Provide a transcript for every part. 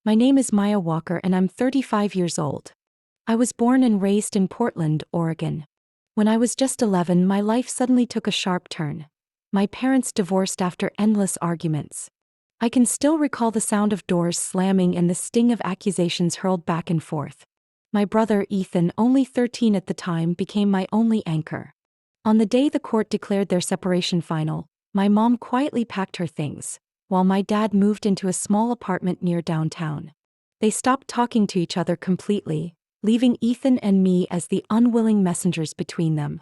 My name is Maya Walker and I'm 35 years old. I was born and raised in Portland, Oregon. When I was just 11, my life suddenly took a sharp turn. My parents divorced after endless arguments. I can still recall the sound of doors slamming and the sting of accusations hurled back and forth. My brother, Ethan, only 13 at the time, became my only anchor. On the day the court declared their separation final, my mom quietly packed her things, while my dad moved into a small apartment near downtown. They stopped talking to each other completely, leaving Ethan and me as the unwilling messengers between them.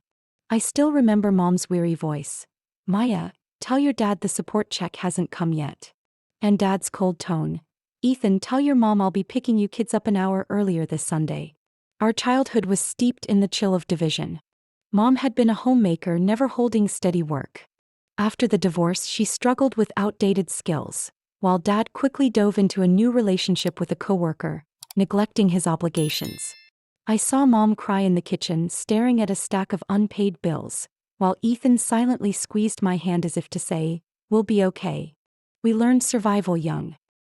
I still remember Mom's weary voice. "Maya, tell your dad the support check hasn't come yet." And Dad's cold tone. "Ethan, tell your mom I'll be picking you kids up an hour earlier this Sunday." Our childhood was steeped in the chill of division. Mom had been a homemaker, never holding steady work. After the divorce, she struggled with outdated skills, while Dad quickly dove into a new relationship with a coworker, neglecting his obligations. I saw Mom cry in the kitchen, staring at a stack of unpaid bills, while Ethan silently squeezed my hand as if to say, "We'll be okay." We learned survival young.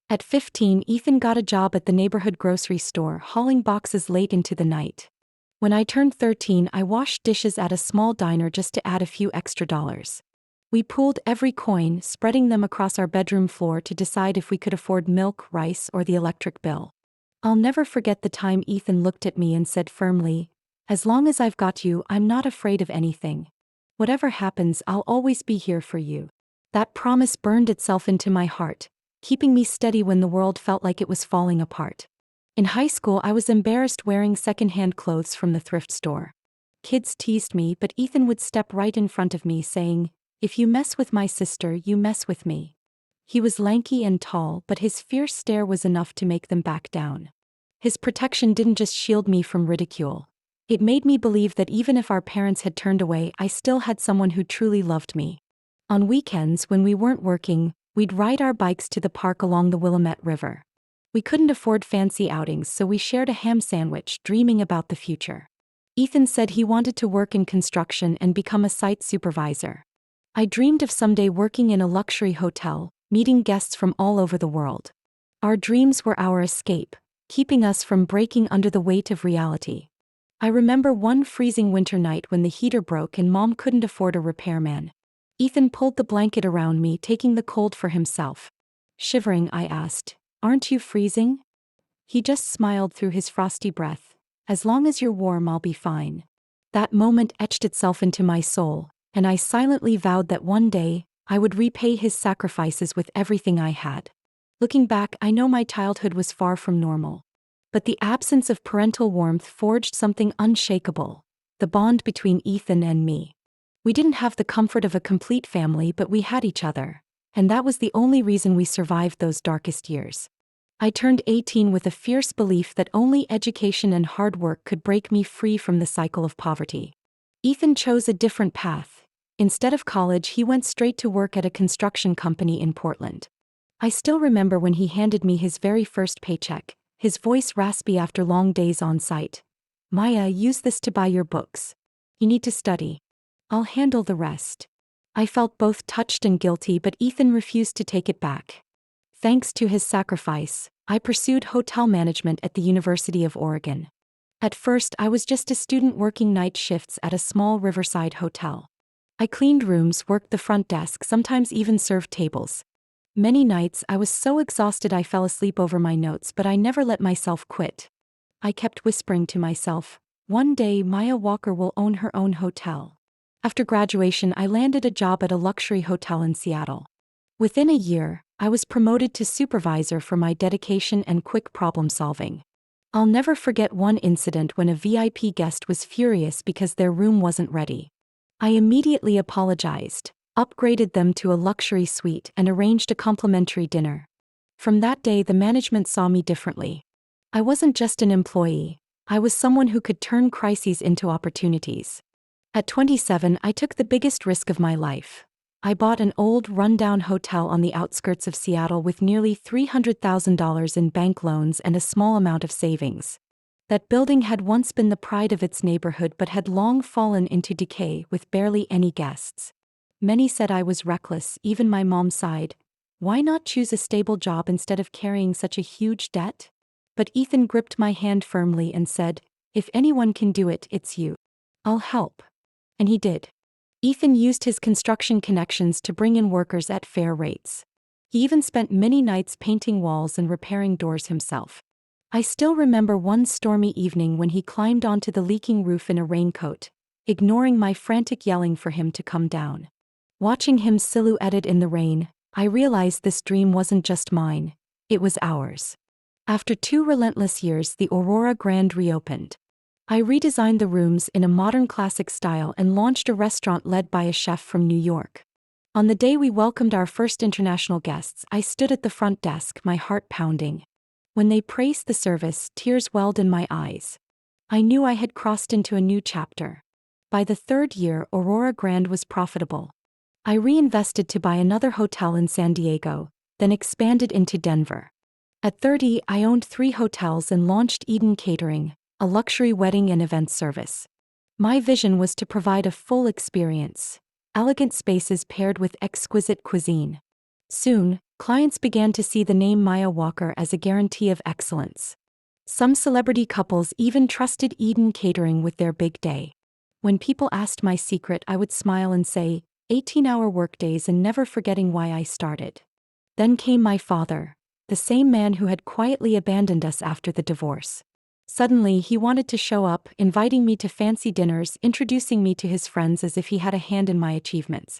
At 15, Ethan got a job at the neighborhood grocery store, hauling boxes late into the night. When I turned 13, I washed dishes at a small diner just to add a few extra dollars. We pooled every coin, spreading them across our bedroom floor to decide if we could afford milk, rice, or the electric bill. I'll never forget the time Ethan looked at me and said firmly, "As long as I've got you, I'm not afraid of anything. Whatever happens, I'll always be here for you." That promise burned itself into my heart, keeping me steady when the world felt like it was falling apart. In high school, I was embarrassed wearing secondhand clothes from the thrift store. Kids teased me, but Ethan would step right in front of me saying, "If you mess with my sister, you mess with me." He was lanky and tall, but his fierce stare was enough to make them back down. His protection didn't just shield me from ridicule. It made me believe that even if our parents had turned away, I still had someone who truly loved me. On weekends, when we weren't working, we'd ride our bikes to the park along the Willamette River. We couldn't afford fancy outings, so we shared a ham sandwich, dreaming about the future. Ethan said he wanted to work in construction and become a site supervisor. I dreamed of someday working in a luxury hotel, meeting guests from all over the world. Our dreams were our escape, keeping us from breaking under the weight of reality. I remember one freezing winter night when the heater broke and Mom couldn't afford a repairman. Ethan pulled the blanket around me, taking the cold for himself. Shivering, I asked, "Aren't you freezing?" He just smiled through his frosty breath. "As long as you're warm, I'll be fine." That moment etched itself into my soul, and I silently vowed that one day, I would repay his sacrifices with everything I had. Looking back, I know my childhood was far from normal. But the absence of parental warmth forged something unshakable: the bond between Ethan and me. We didn't have the comfort of a complete family, but we had each other, and that was the only reason we survived those darkest years. I turned 18 with a fierce belief that only education and hard work could break me free from the cycle of poverty. Ethan chose a different path. Instead of college, he went straight to work at a construction company in Portland. I still remember when he handed me his very first paycheck, his voice raspy after long days on site. "Maya, use this to buy your books. You need to study. I'll handle the rest." I felt both touched and guilty, but Ethan refused to take it back. Thanks to his sacrifice, I pursued hotel management at the University of Oregon. At first, I was just a student working night shifts at a small riverside hotel. I cleaned rooms, worked the front desk, sometimes even served tables. Many nights, I was so exhausted I fell asleep over my notes, but I never let myself quit. I kept whispering to myself, "One day Maya Walker will own her own hotel." After graduation, I landed a job at a luxury hotel in Seattle. Within a year, I was promoted to supervisor for my dedication and quick problem solving. I'll never forget one incident when a VIP guest was furious because their room wasn't ready. I immediately apologized, upgraded them to a luxury suite, and arranged a complimentary dinner. From that day, the management saw me differently. I wasn't just an employee, I was someone who could turn crises into opportunities. At 27, I took the biggest risk of my life. I bought an old, rundown hotel on the outskirts of Seattle with nearly $300,000 in bank loans and a small amount of savings. That building had once been the pride of its neighborhood but had long fallen into decay with barely any guests. Many said I was reckless, even my mom sighed. Why not choose a stable job instead of carrying such a huge debt? But Ethan gripped my hand firmly and said, "If anyone can do it, it's you. I'll help." And he did. Ethan used his construction connections to bring in workers at fair rates. He even spent many nights painting walls and repairing doors himself. I still remember one stormy evening when he climbed onto the leaking roof in a raincoat, ignoring my frantic yelling for him to come down. Watching him silhouetted in the rain, I realized this dream wasn't just mine, it was ours. After 2 relentless years, the Aurora Grand reopened. I redesigned the rooms in a modern classic style and launched a restaurant led by a chef from New York. On the day we welcomed our first international guests, I stood at the front desk, my heart pounding. When they praised the service, tears welled in my eyes. I knew I had crossed into a new chapter. By the 3rd year, Aurora Grand was profitable. I reinvested to buy another hotel in San Diego, then expanded into Denver. At 30, I owned 3 hotels and launched Eden Catering, a luxury wedding and event service. My vision was to provide a full experience, elegant spaces paired with exquisite cuisine. Soon, clients began to see the name Maya Walker as a guarantee of excellence. Some celebrity couples even trusted Eden Catering with their big day. When people asked my secret, I would smile and say, 18-hour workdays and never forgetting why I started. Then came my father, the same man who had quietly abandoned us after the divorce. Suddenly, he wanted to show up, inviting me to fancy dinners, introducing me to his friends as if he had a hand in my achievements.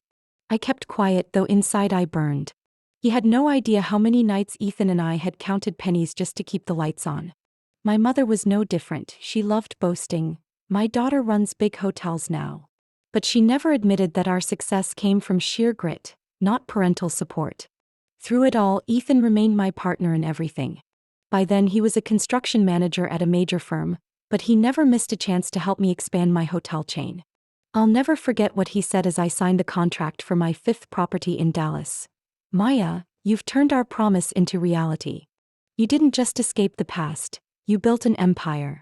I kept quiet, though inside I burned. He had no idea how many nights Ethan and I had counted pennies just to keep the lights on. My mother was no different. She loved boasting, "My daughter runs big hotels now." But she never admitted that our success came from sheer grit, not parental support. Through it all, Ethan remained my partner in everything. By then, he was a construction manager at a major firm, but he never missed a chance to help me expand my hotel chain. I'll never forget what he said as I signed the contract for my 5th property in Dallas. "Maya, you've turned our promise into reality. You didn't just escape the past, you built an empire."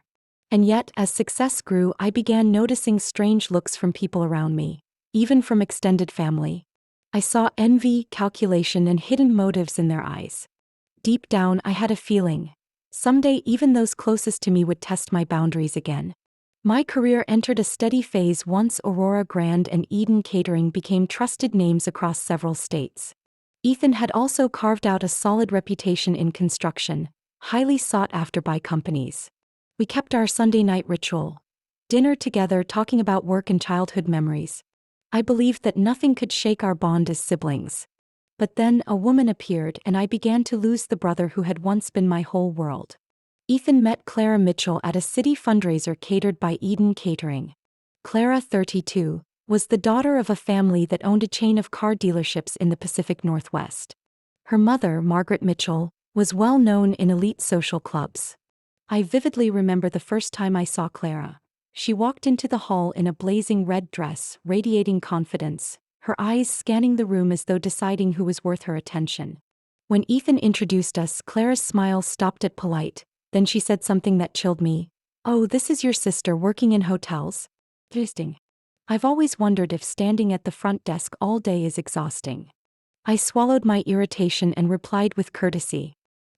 And yet, as success grew, I began noticing strange looks from people around me, even from extended family. I saw envy, calculation, and hidden motives in their eyes. Deep down, I had a feeling. Someday, even those closest to me would test my boundaries again. My career entered a steady phase once Aurora Grand and Eden Catering became trusted names across several states. Ethan had also carved out a solid reputation in construction, highly sought after by companies. We kept our Sunday night ritual. Dinner together, talking about work and childhood memories. I believed that nothing could shake our bond as siblings. But then a woman appeared and I began to lose the brother who had once been my whole world. Ethan met Clara Mitchell at a city fundraiser catered by Eden Catering. Clara, 32, was the daughter of a family that owned a chain of car dealerships in the Pacific Northwest. Her mother, Margaret Mitchell, was well known in elite social clubs. I vividly remember the first time I saw Clara. She walked into the hall in a blazing red dress, radiating confidence, her eyes scanning the room as though deciding who was worth her attention. When Ethan introduced us, Clara's smile stopped at polite, then she said something that chilled me. "Oh, this is your sister working in hotels?" Interesting. I've always wondered if standing at the front desk all day is exhausting. I swallowed my irritation and replied with courtesy.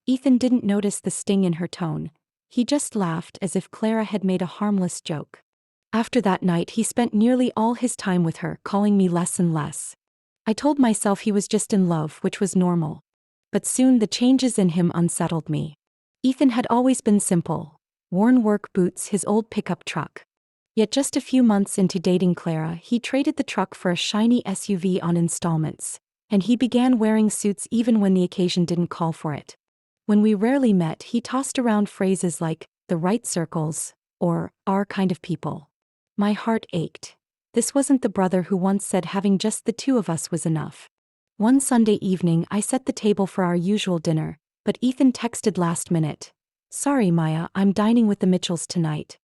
Ethan didn't notice the sting in her tone. He just laughed as if Clara had made a harmless joke. After that night, he spent nearly all his time with her, calling me less and less. I told myself he was just in love, which was normal. But soon the changes in him unsettled me. Ethan had always been simple. Worn work boots, his old pickup truck. Yet just a few months into dating Clara, he traded the truck for a shiny SUV on installments. And he began wearing suits even when the occasion didn't call for it. When we rarely met, he tossed around phrases like, "the right circles," or, "our kind of people." My heart ached. This wasn't the brother who once said having just the two of us was enough. One Sunday evening, I set the table for our usual dinner, but Ethan texted last minute. "Sorry, Maya, I'm dining with the Mitchells tonight.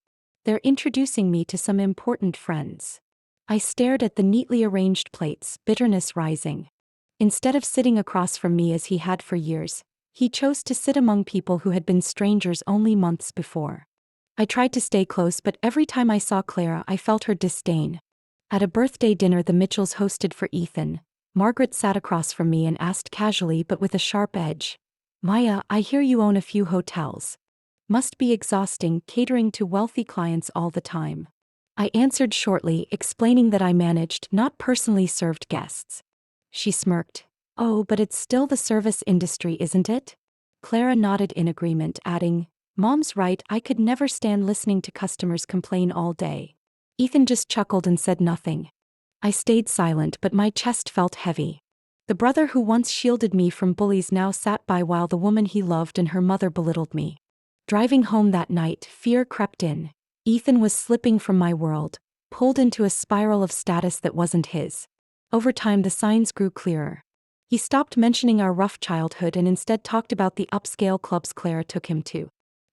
They're introducing me to some important friends." I stared at the neatly arranged plates, bitterness rising. Instead of sitting across from me as he had for years, he chose to sit among people who had been strangers only months before. I tried to stay close, but every time I saw Clara, I felt her disdain. At a birthday dinner the Mitchells hosted for Ethan, Margaret sat across from me and asked casually but with a sharp edge. Maya, I hear you own a few hotels. Must be exhausting catering to wealthy clients all the time. I answered shortly, explaining that I managed, not personally served guests. She smirked. Oh, but it's still the service industry, isn't it? Clara nodded in agreement, adding, Mom's right, I could never stand listening to customers complain all day. Ethan just chuckled and said nothing. I stayed silent, but my chest felt heavy. The brother who once shielded me from bullies now sat by while the woman he loved and her mother belittled me. Driving home that night, fear crept in. Ethan was slipping from my world, pulled into a spiral of status that wasn't his. Over time, the signs grew clearer. He stopped mentioning our rough childhood and instead talked about the upscale clubs Clara took him to.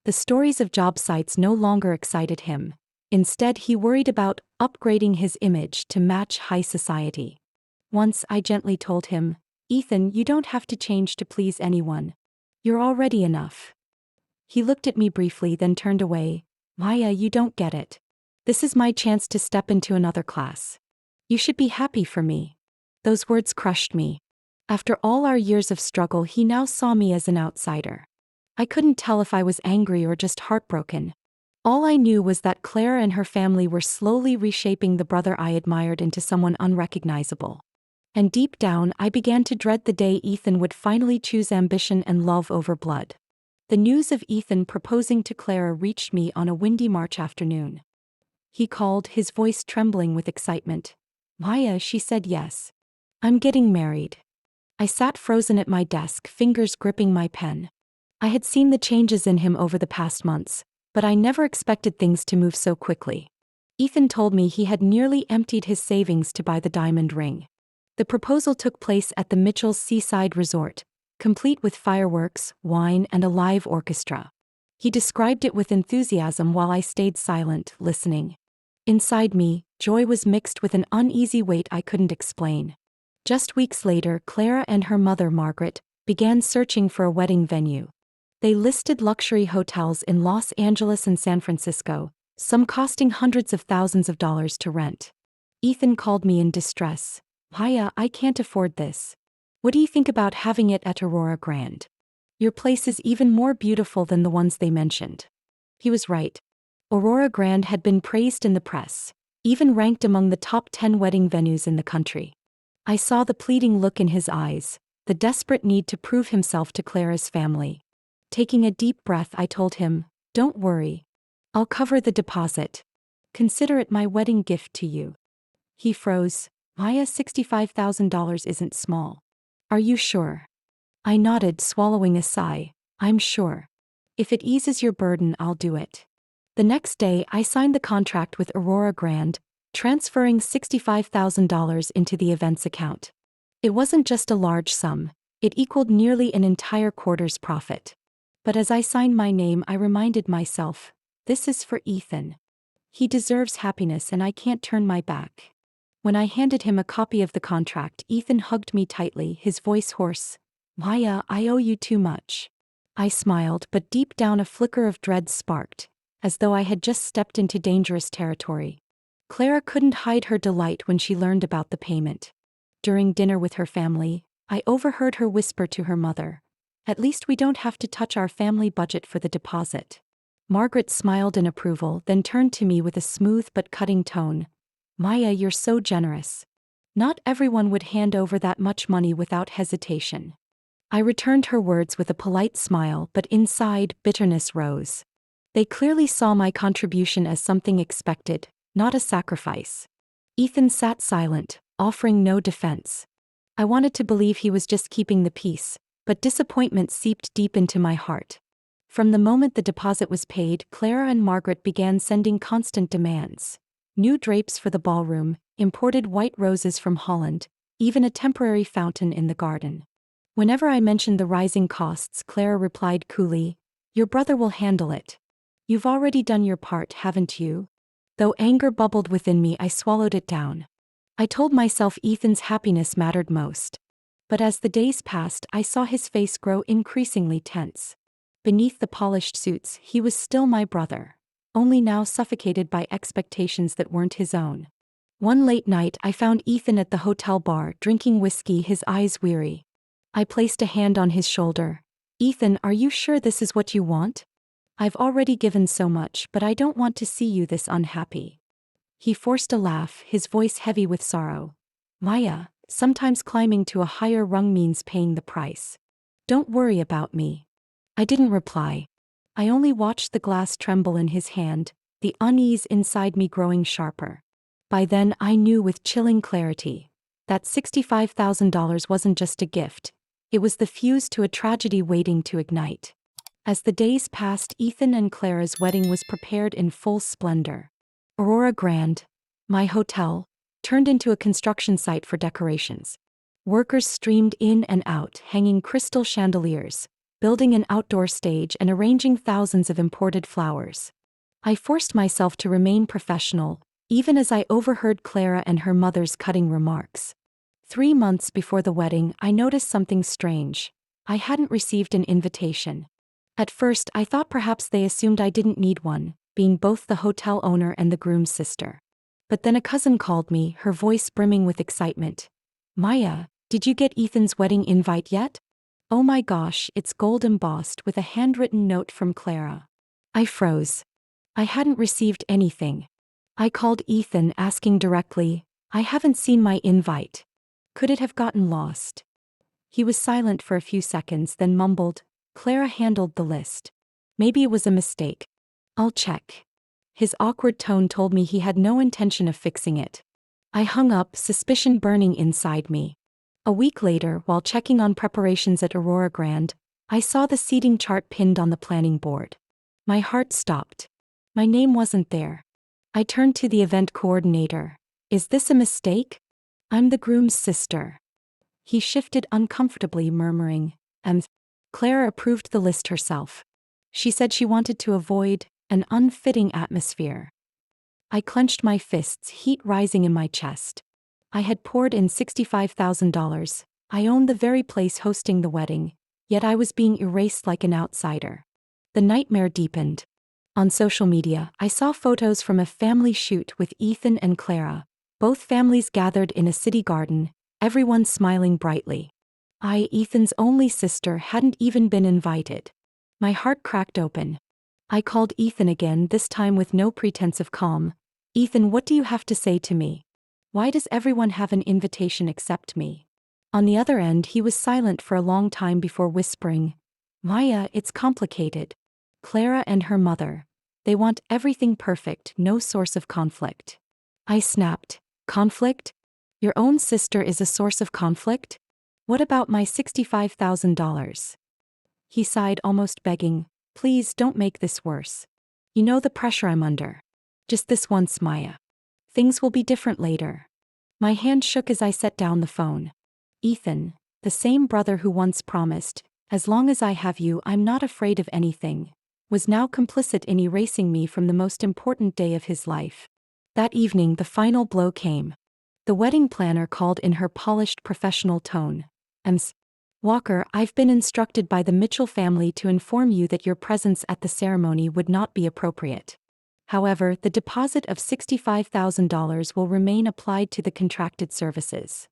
The stories of job sites no longer excited him. Instead, he worried about upgrading his image to match high society. Once I gently told him, Ethan, you don't have to change to please anyone. You're already enough. He looked at me briefly, then turned away. Maya, you don't get it. This is my chance to step into another class. You should be happy for me. Those words crushed me. After all our years of struggle, he now saw me as an outsider. I couldn't tell if I was angry or just heartbroken. All I knew was that Clara and her family were slowly reshaping the brother I admired into someone unrecognizable. And deep down, I began to dread the day Ethan would finally choose ambition and love over blood. The news of Ethan proposing to Clara reached me on a windy March afternoon. He called, his voice trembling with excitement. Maya, she said yes. I'm getting married. I sat frozen at my desk, fingers gripping my pen. I had seen the changes in him over the past months, but I never expected things to move so quickly. Ethan told me he had nearly emptied his savings to buy the diamond ring. The proposal took place at the Mitchell's seaside resort, complete with fireworks, wine, and a live orchestra. He described it with enthusiasm while I stayed silent, listening. Inside me, joy was mixed with an uneasy weight I couldn't explain. Just weeks later, Clara and her mother, Margaret, began searching for a wedding venue. They listed luxury hotels in Los Angeles and San Francisco, some costing hundreds of thousands of dollars to rent. Ethan called me in distress. Maya, I can't afford this. What do you think about having it at Aurora Grand? Your place is even more beautiful than the ones they mentioned. He was right. Aurora Grand had been praised in the press, even ranked among the top 10 wedding venues in the country. I saw the pleading look in his eyes, the desperate need to prove himself to Clara's family. Taking a deep breath, I told him, don't worry. I'll cover the deposit. Consider it my wedding gift to you. He froze. Maya, $65,000 isn't small. Are you sure? I nodded, swallowing a sigh. I'm sure. If it eases your burden, I'll do it. The next day, I signed the contract with Aurora Grand, transferring $65,000 into the events account. It wasn't just a large sum, it equaled nearly an entire quarter's profit. But as I signed my name, I reminded myself, this is for Ethan. He deserves happiness and I can't turn my back. When I handed him a copy of the contract, Ethan hugged me tightly, his voice hoarse. Maya, I owe you too much. I smiled, but deep down a flicker of dread sparked, as though I had just stepped into dangerous territory. Clara couldn't hide her delight when she learned about the payment. During dinner with her family, I overheard her whisper to her mother, at least we don't have to touch our family budget for the deposit. Margaret smiled in approval, then turned to me with a smooth but cutting tone. Maya, you're so generous. Not everyone would hand over that much money without hesitation. I returned her words with a polite smile, but inside, bitterness rose. They clearly saw my contribution as something expected, not a sacrifice. Ethan sat silent, offering no defense. I wanted to believe he was just keeping the peace, but disappointment seeped deep into my heart. From the moment the deposit was paid, Clara and Margaret began sending constant demands. New drapes for the ballroom, imported white roses from Holland, even a temporary fountain in the garden. Whenever I mentioned the rising costs, Clara replied coolly, your brother will handle it. You've already done your part, haven't you? Though anger bubbled within me, I swallowed it down. I told myself Ethan's happiness mattered most. But as the days passed, I saw his face grow increasingly tense. Beneath the polished suits, he was still my brother, only now suffocated by expectations that weren't his own. One late night, I found Ethan at the hotel bar, drinking whiskey, his eyes weary. I placed a hand on his shoulder. Ethan, are you sure this is what you want? I've already given so much, but I don't want to see you this unhappy. He forced a laugh, his voice heavy with sorrow. Maya, sometimes climbing to a higher rung means paying the price. Don't worry about me. I didn't reply. I only watched the glass tremble in his hand, the unease inside me growing sharper. By then I knew with chilling clarity that $65,000 wasn't just a gift, it was the fuse to a tragedy waiting to ignite. As the days passed, Ethan and Clara's wedding was prepared in full splendor. Aurora Grand, my hotel, turned into a construction site for decorations. Workers streamed in and out, hanging crystal chandeliers, building an outdoor stage and arranging thousands of imported flowers. I forced myself to remain professional, even as I overheard Clara and her mother's cutting remarks. 3 months before the wedding, I noticed something strange. I hadn't received an invitation. At first, I thought perhaps they assumed I didn't need one, being both the hotel owner and the groom's sister. But then a cousin called me, her voice brimming with excitement. Maya, did you get Ethan's wedding invite yet? Oh my gosh, it's gold embossed with a handwritten note from Clara. I froze. I hadn't received anything. I called Ethan, asking directly, I haven't seen my invite. Could it have gotten lost? He was silent for a few seconds, then mumbled, Clara handled the list. Maybe it was a mistake. I'll check. His awkward tone told me he had no intention of fixing it. I hung up, suspicion burning inside me. A week later, while checking on preparations at Aurora Grand, I saw the seating chart pinned on the planning board. My heart stopped. My name wasn't there. I turned to the event coordinator. Is this a mistake? I'm the groom's sister. He shifted uncomfortably, murmuring, Clara approved the list herself. She said she wanted to avoid an unfitting atmosphere. I clenched my fists, heat rising in my chest. I had poured in $65,000. I owned the very place hosting the wedding, yet I was being erased like an outsider. The nightmare deepened. On social media, I saw photos from a family shoot with Ethan and Clara, both families gathered in a city garden, everyone smiling brightly. I, Ethan's only sister, hadn't even been invited. My heart cracked open. I called Ethan again, this time with no pretense of calm. Ethan, what do you have to say to me? Why does everyone have an invitation except me? On the other end, he was silent for a long time before whispering, Maya, it's complicated. Clara and her mother. They want everything perfect, no source of conflict. I snapped. Conflict? Your own sister is a source of conflict? What about my $65,000? He sighed, almost begging, please don't make this worse. You know the pressure I'm under. Just this once, Maya. Things will be different later. My hand shook as I set down the phone. Ethan, the same brother who once promised, as long as I have you, I'm not afraid of anything, was now complicit in erasing me from the most important day of his life. That evening, the final blow came. The wedding planner called in her polished professional tone. Ms. Walker, I've been instructed by the Mitchell family to inform you that your presence at the ceremony would not be appropriate. However, the deposit of $65,000 will remain applied to the contracted services.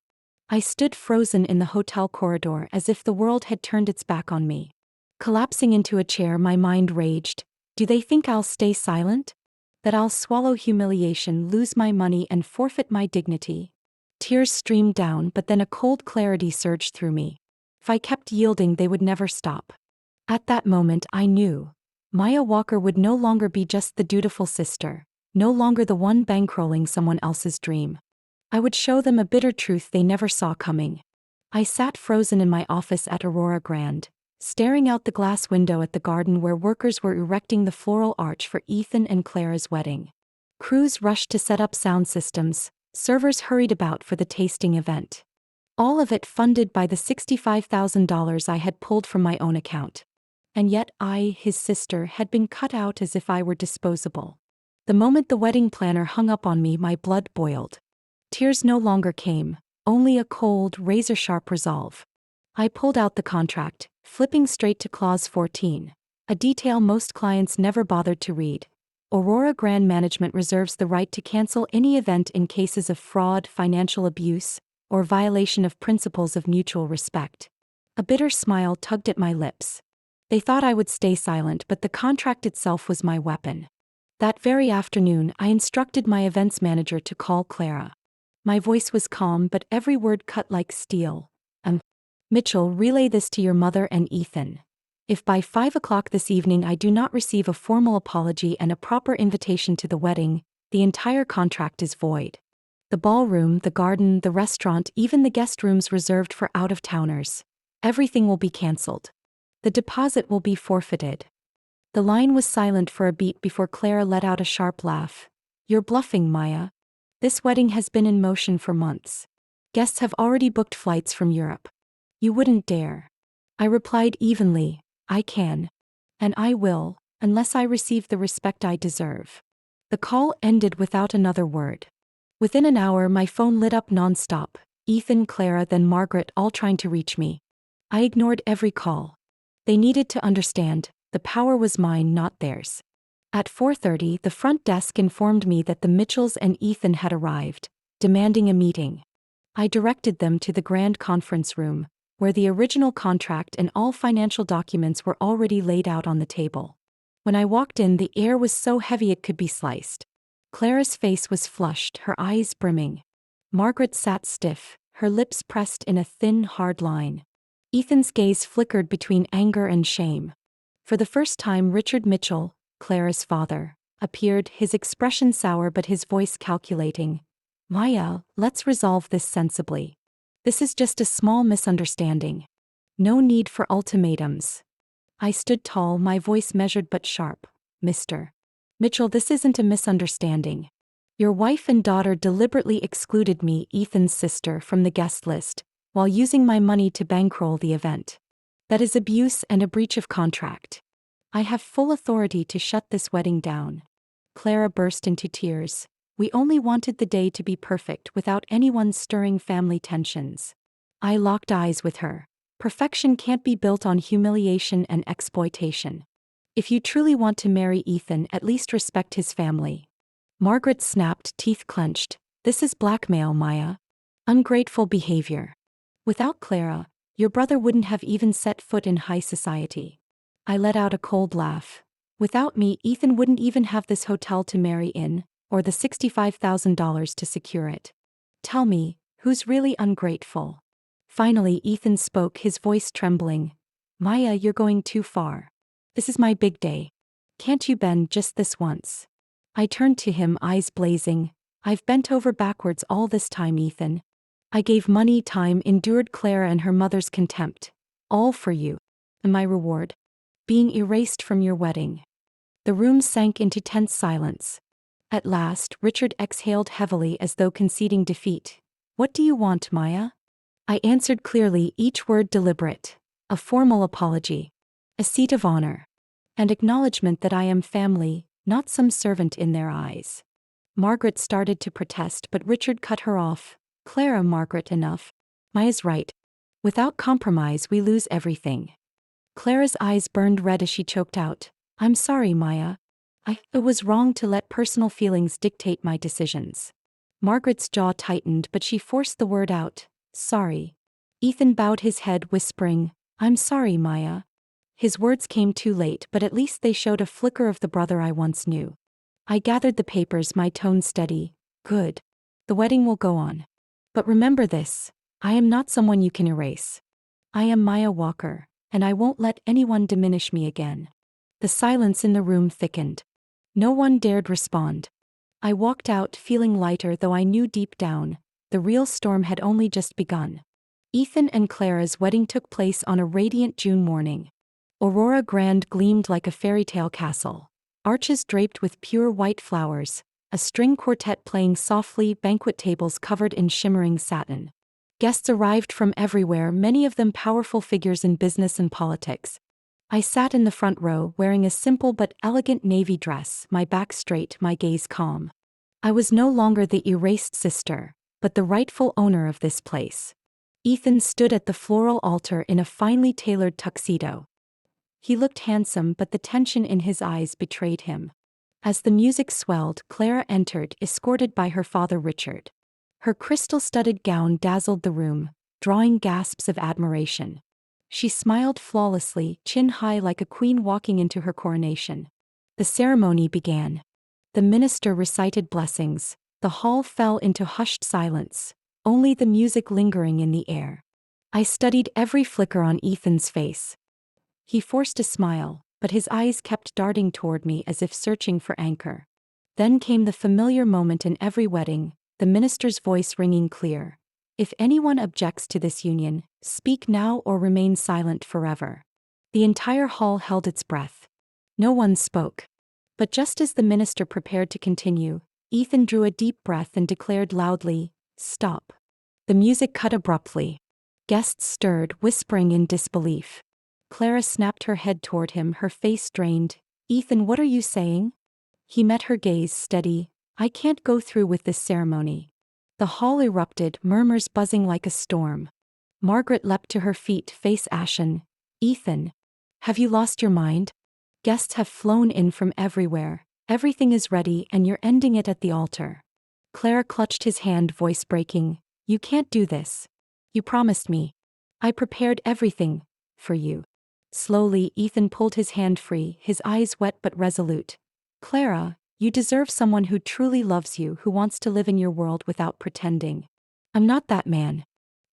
I stood frozen in the hotel corridor as if the world had turned its back on me. Collapsing into a chair, my mind raged. Do they think I'll stay silent? That I'll swallow humiliation, lose my money, and forfeit my dignity? Tears streamed down, but then a cold clarity surged through me. If I kept yielding, they would never stop. At that moment, I knew. Maya Walker would no longer be just the dutiful sister, no longer the one bankrolling someone else's dream. I would show them a bitter truth they never saw coming. I sat frozen in my office at Aurora Grand, staring out the glass window at the garden where workers were erecting the floral arch for Ethan and Clara's wedding. Crews rushed to set up sound systems, servers hurried about for the tasting event. All of it funded by the $65,000 I had pulled from my own account. And yet I, his sister, had been cut out as if I were disposable. The moment the wedding planner hung up on me, my blood boiled. Tears no longer came, only a cold, razor-sharp resolve. I pulled out the contract, flipping straight to Clause 14, a detail most clients never bothered to read. Aurora Grand Management reserves the right to cancel any event in cases of fraud, financial abuse, or violation of principles of mutual respect. A bitter smile tugged at my lips. They thought I would stay silent, but the contract itself was my weapon. That very afternoon, I instructed my events manager to call Clara. My voice was calm, but every word cut like steel. Mitchell, relay this to your mother and Ethan. If by 5 o'clock this evening I do not receive a formal apology and a proper invitation to the wedding, the entire contract is void. The ballroom, the garden, the restaurant, even the guest rooms reserved for out-of-towners. Everything will be cancelled. The deposit will be forfeited. The line was silent for a beat before Clara let out a sharp laugh. You're bluffing, Maya. This wedding has been in motion for months. Guests have already booked flights from Europe. You wouldn't dare. I replied evenly, I can. And I will, unless I receive the respect I deserve. The call ended without another word. Within an hour, my phone lit up non-stop. Ethan, Clara, then Margaret, all trying to reach me. I ignored every call. They needed to understand, the power was mine, not theirs. At 4:30, the front desk informed me that the Mitchells and Ethan had arrived, demanding a meeting. I directed them to the grand conference room, where the original contract and all financial documents were already laid out on the table. When I walked in, the air was so heavy it could be sliced. Clara's face was flushed, her eyes brimming. Margaret sat stiff, her lips pressed in a thin, hard line. Ethan's gaze flickered between anger and shame. For the first time, Richard Mitchell, Clara's father, appeared, his expression sour but his voice calculating. Maya, let's resolve this sensibly. This is just a small misunderstanding. No need for ultimatums. I stood tall, my voice measured but sharp. Mr. Mitchell, this isn't a misunderstanding. Your wife and daughter deliberately excluded me, Ethan's sister, from the guest list, while using my money to bankroll the event. That is abuse and a breach of contract. I have full authority to shut this wedding down. Clara burst into tears. We only wanted the day to be perfect without anyone stirring family tensions. I locked eyes with her. Perfection can't be built on humiliation and exploitation. If you truly want to marry Ethan, at least respect his family. Margaret snapped, teeth clenched. This is blackmail, Maya. Ungrateful behavior. Without Clara, your brother wouldn't have even set foot in high society. I let out a cold laugh. Without me, Ethan wouldn't even have this hotel to marry in, or the $65,000 to secure it. Tell me, who's really ungrateful? Finally, Ethan spoke, his voice trembling. Maya, you're going too far. This is my big day. Can't you bend just this once? I turned to him, eyes blazing. I've bent over backwards all this time, Ethan. I gave money, time, endured Clara and her mother's contempt. All for you. And my reward? Being erased from your wedding. The room sank into tense silence. At last, Richard exhaled heavily as though conceding defeat. What do you want, Maya? I answered clearly, each word deliberate. A formal apology. A seat of honor. And acknowledgement that I am family, not some servant in their eyes. Margaret started to protest, but Richard cut her off. Clara, Margaret, enough. Maya's right. Without compromise, we lose everything. Clara's eyes burned red as she choked out. I'm sorry, Maya. It was wrong to let personal feelings dictate my decisions. Margaret's jaw tightened, but she forced the word out. Sorry. Ethan bowed his head, whispering, I'm sorry, Maya. His words came too late, but at least they showed a flicker of the brother I once knew. I gathered the papers, my tone steady. Good. The wedding will go on. But remember this, I am not someone you can erase. I am Maya Walker, and I won't let anyone diminish me again. The silence in the room thickened. No one dared respond. I walked out, feeling lighter, though I knew deep down, the real storm had only just begun. Ethan and Clara's wedding took place on a radiant June morning. Aurora Grand gleamed like a fairy tale castle. Arches draped with pure white flowers, a string quartet playing softly, banquet tables covered in shimmering satin. Guests arrived from everywhere, many of them powerful figures in business and politics. I sat in the front row, wearing a simple but elegant navy dress, my back straight, my gaze calm. I was no longer the erased sister, but the rightful owner of this place. Ethan stood at the floral altar in a finely tailored tuxedo. He looked handsome, but the tension in his eyes betrayed him. As the music swelled, Clara entered, escorted by her father Richard. Her crystal-studded gown dazzled the room, drawing gasps of admiration. She smiled flawlessly, chin high like a queen walking into her coronation. The ceremony began. The minister recited blessings. The hall fell into hushed silence, only the music lingering in the air. I studied every flicker on Ethan's face. He forced a smile, but his eyes kept darting toward me as if searching for anchor. Then came the familiar moment in every wedding, the minister's voice ringing clear. If anyone objects to this union, speak now or remain silent forever. The entire hall held its breath. No one spoke. But just as the minister prepared to continue, Ethan drew a deep breath and declared loudly, "Stop." The music cut abruptly. Guests stirred, whispering in disbelief. Clara snapped her head toward him, her face strained. "Ethan, what are you saying?" He met her gaze, steady. "I can't go through with this ceremony." The hall erupted, murmurs buzzing like a storm. Margaret leapt to her feet, face ashen. "Ethan, have you lost your mind? Guests have flown in from everywhere. Everything is ready and you're ending it at the altar." Clara clutched his hand, voice breaking. "You can't do this. You promised me. I prepared everything for you." Slowly, Ethan pulled his hand free, his eyes wet but resolute. "Clara, you deserve someone who truly loves you, who wants to live in your world without pretending. I'm not that man.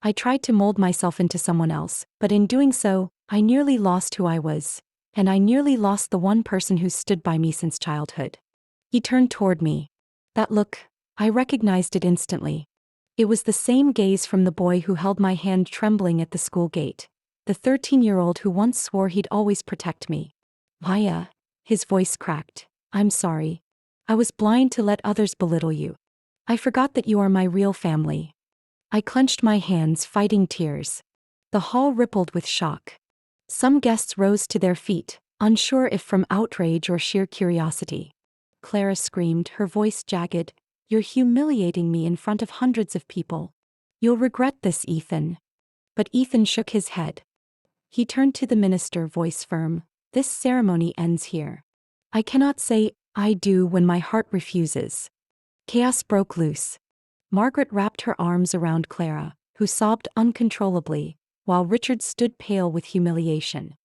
I tried to mold myself into someone else, but in doing so, I nearly lost who I was. And I nearly lost the one person who stood by me since childhood." He turned toward me. That look, I recognized it instantly. It was the same gaze from the boy who held my hand trembling at the school gate. The 13-year-old who once swore he'd always protect me. "Maya," his voice cracked. "I'm sorry. I was blind to let others belittle you. I forgot that you are my real family." I clenched my hands, fighting tears. The hall rippled with shock. Some guests rose to their feet, unsure if from outrage or sheer curiosity. Clara screamed, her voice jagged. "You're humiliating me in front of hundreds of people. You'll regret this, Ethan." But Ethan shook his head. He turned to the minister, voice firm. "This ceremony ends here. I cannot say, 'I do' when my heart refuses." Chaos broke loose. Margaret wrapped her arms around Clara, who sobbed uncontrollably, while Richard stood pale with humiliation.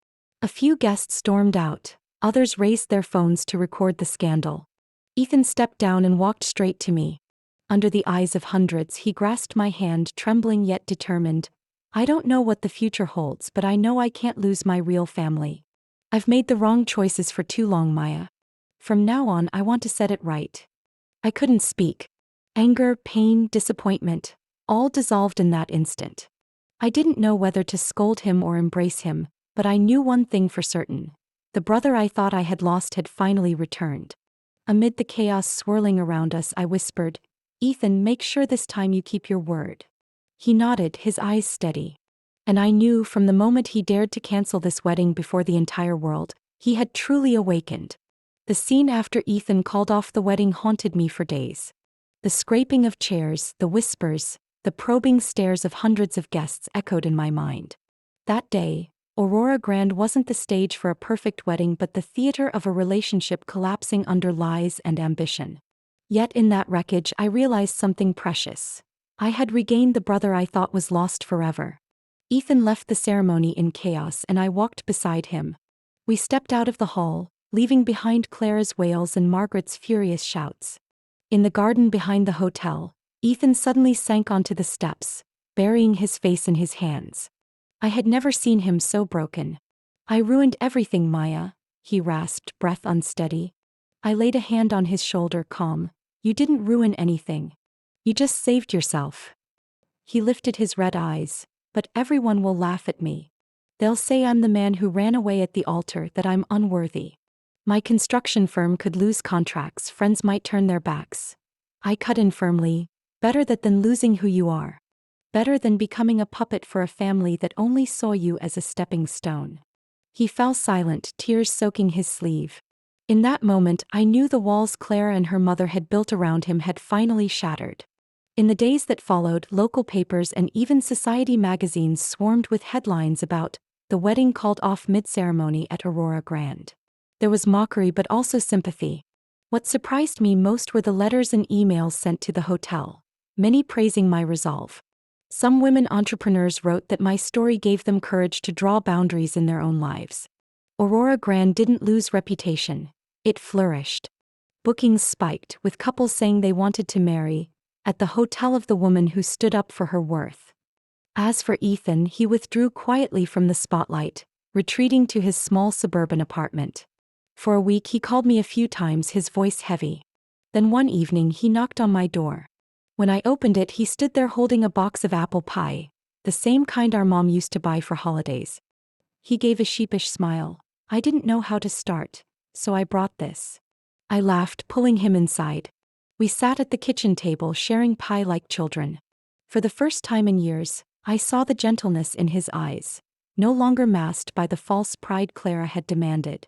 A few guests stormed out, others raised their phones to record the scandal. Ethan stepped down and walked straight to me. Under the eyes of hundreds, he grasped my hand, trembling yet determined. "I don't know what the future holds, but I know I can't lose my real family. I've made the wrong choices for too long, Maya. From now on, I want to set it right." I couldn't speak. Anger, pain, disappointment, all dissolved in that instant. I didn't know whether to scold him or embrace him, but I knew one thing for certain. The brother I thought I had lost had finally returned. Amid the chaos swirling around us, I whispered, "Ethan, make sure this time you keep your word." He nodded, his eyes steady. And I knew from the moment he dared to cancel this wedding before the entire world, he had truly awakened. The scene after Ethan called off the wedding haunted me for days. The scraping of chairs, the whispers, the probing stares of hundreds of guests echoed in my mind. That day, Aurora Grand wasn't the stage for a perfect wedding but the theater of a relationship collapsing under lies and ambition. Yet in that wreckage I realized something precious. I had regained the brother I thought was lost forever. Ethan left the ceremony in chaos and I walked beside him. We stepped out of the hall, leaving behind Clara's wails and Margaret's furious shouts. In the garden behind the hotel, Ethan suddenly sank onto the steps, burying his face in his hands. I had never seen him so broken. "I ruined everything, Maya," he rasped, breath unsteady. I laid a hand on his shoulder, calm. "You didn't ruin anything. You just saved yourself." He lifted his red eyes. "But everyone will laugh at me. They'll say I'm the man who ran away at the altar, that I'm unworthy. My construction firm could lose contracts, friends might turn their backs." I cut in firmly. "Better that than losing who you are. Better than becoming a puppet for a family that only saw you as a stepping stone." He fell silent, tears soaking his sleeve. In that moment, I knew the walls Clara and her mother had built around him had finally shattered. In the days that followed, local papers and even society magazines swarmed with headlines about the wedding called off mid-ceremony at Aurora Grand. There was mockery but also sympathy. What surprised me most were the letters and emails sent to the hotel, many praising my resolve. Some women entrepreneurs wrote that my story gave them courage to draw boundaries in their own lives. Aurora Grand didn't lose reputation, it flourished. Bookings spiked, with couples saying they wanted to marry at the hotel of the woman who stood up for her worth. As for Ethan, he withdrew quietly from the spotlight, retreating to his small suburban apartment. For a week he called me a few times, his voice heavy. Then one evening he knocked on my door. When I opened it, he stood there holding a box of apple pie, the same kind our mom used to buy for holidays. He gave a sheepish smile. I didn't know how to start, so I brought this. I laughed, pulling him inside. We sat at the kitchen table sharing pie like children. For the first time in years, I saw the gentleness in his eyes, no longer masked by the false pride Clara had demanded.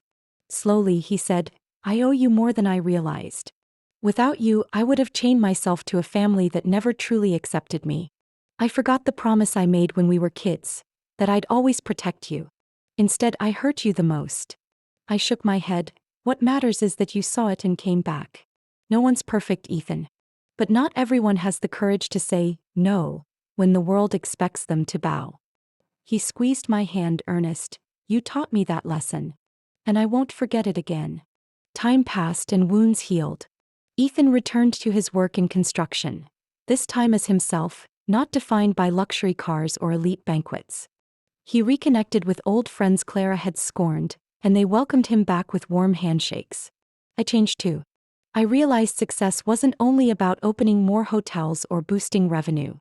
Slowly he said, I owe you more than I realized. Without you, I would have chained myself to a family that never truly accepted me. I forgot the promise I made when we were kids, that I'd always protect you. Instead, I hurt you the most. I shook my head. What matters is that you saw it and came back. No one's perfect, Ethan. But not everyone has the courage to say no when the world expects them to bow. He squeezed my hand, earnest. You taught me that lesson. And I won't forget it again. Time passed and wounds healed. Ethan returned to his work in construction, this time as himself, not defined by luxury cars or elite banquets. He reconnected with old friends Clara had scorned, and they welcomed him back with warm handshakes. I changed too. I realized success wasn't only about opening more hotels or boosting revenue.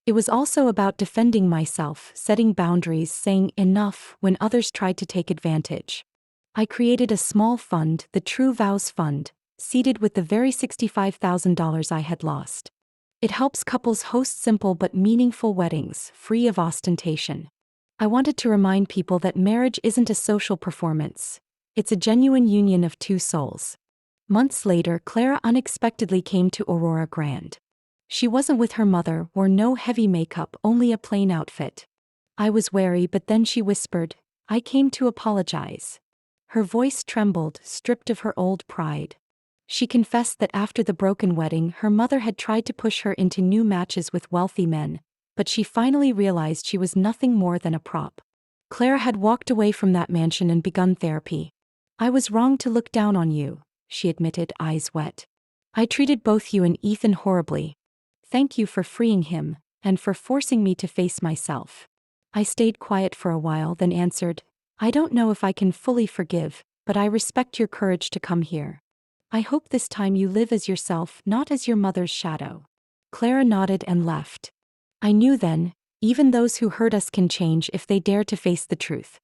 It was also about defending myself, setting boundaries, saying enough when others tried to take advantage. I created a small fund, the True Vows Fund, seeded with the very $65,000 I had lost. It helps couples host simple but meaningful weddings, free of ostentation. I wanted to remind people that marriage isn't a social performance. It's a genuine union of two souls. Months later, Clara unexpectedly came to Aurora Grand. She wasn't with her mother, wore no heavy makeup, only a plain outfit. I was wary, but then she whispered, I came to apologize. Her voice trembled, stripped of her old pride. She confessed that after the broken wedding, her mother had tried to push her into new matches with wealthy men, but she finally realized she was nothing more than a prop. Clara had walked away from that mansion and begun therapy. I was wrong to look down on you, she admitted, eyes wet. I treated both you and Ethan horribly. Thank you for freeing him, and for forcing me to face myself. I stayed quiet for a while, then answered, I don't know if I can fully forgive, but I respect your courage to come here. I hope this time you live as yourself, not as your mother's shadow. Clara nodded and left. I knew then, even those who hurt us can change if they dare to face the truth.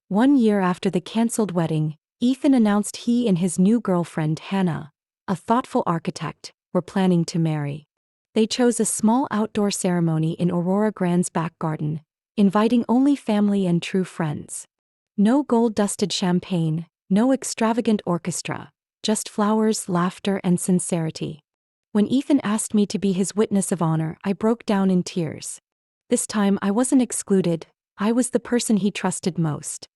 1 year after the cancelled wedding, Ethan announced he and his new girlfriend, Hannah, a thoughtful architect, were planning to marry. They chose a small outdoor ceremony in Aurora Grand's back garden, inviting only family and true friends. No gold-dusted champagne, no extravagant orchestra, just flowers, laughter, and sincerity. When Ethan asked me to be his witness of honor, I broke down in tears. This time I wasn't excluded, I was the person he trusted most.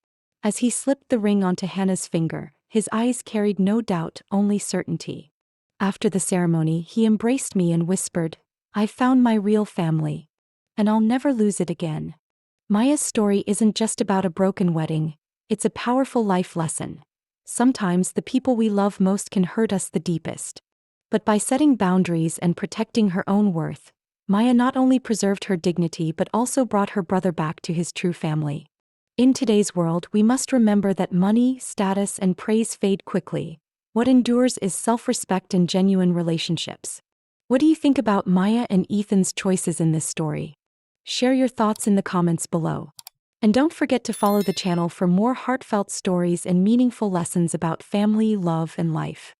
As he slipped the ring onto Hannah's finger, his eyes carried no doubt, only certainty. After the ceremony, he embraced me and whispered, I found my real family. And I'll never lose it again. Maya's story isn't just about a broken wedding, it's a powerful life lesson. Sometimes the people we love most can hurt us the deepest. But by setting boundaries and protecting her own worth, Maya not only preserved her dignity but also brought her brother back to his true family. In today's world, we must remember that money, status, and praise fade quickly. What endures is self-respect and genuine relationships. What do you think about Maya and Ethan's choices in this story? Share your thoughts in the comments below. And don't forget to follow the channel for more heartfelt stories and meaningful lessons about family, love, and life.